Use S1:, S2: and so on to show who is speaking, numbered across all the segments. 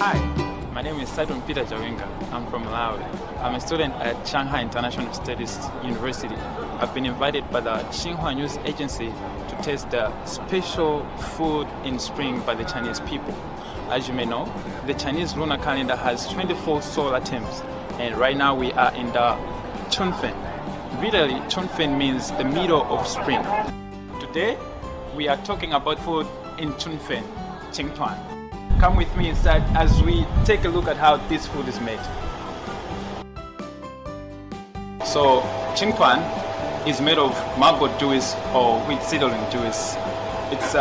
S1: Hi, my name is Sadun Peter Jawinga. I'm from Malawi. I'm a student at Shanghai International Studies University. I've been invited by the Xinhua News Agency to taste the special food in spring by the Chinese people. As you may know, the Chinese lunar calendar has 24 solar terms, and right now we are in the Chunfen. Literally, Chunfen means the middle of spring. Today, we are talking about food in Chunfen, Thuآn. Come with me inside as we take a look at how this food is made. So, Thuآn is made of mango juice or wheat seedling juice. It's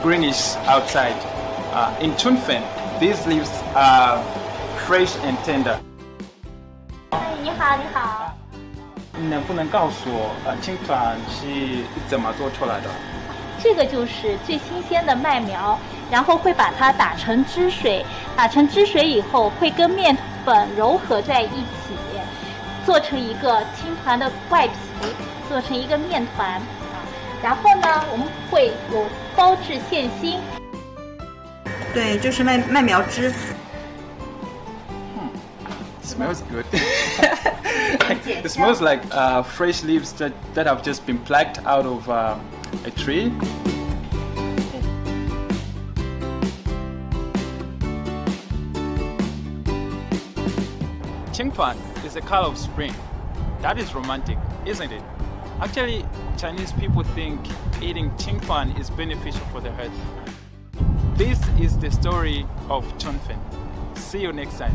S1: greenish outside. In Chunfen, these leaves are fresh and tender.
S2: 你好，你好。
S1: 能不能告诉我，Thuآn是怎么做出来的？
S2: 这个就是最新鲜的麦苗，然后会把它打成汁水，打成汁水以后会跟面粉揉合在一起，做成一个Thuآn的外皮，做成一个面团。然后呢，我们会有包制馅心。
S3: 对，就是麦苗汁。
S1: Smells good. It smells like fresh leaves that have just been plucked out of a tree. Thuآn is the color of spring. That is romantic, isn't it? Actually, Chinese people think eating Thuآn is beneficial for the health. This is the story of Chunfen. See you next time.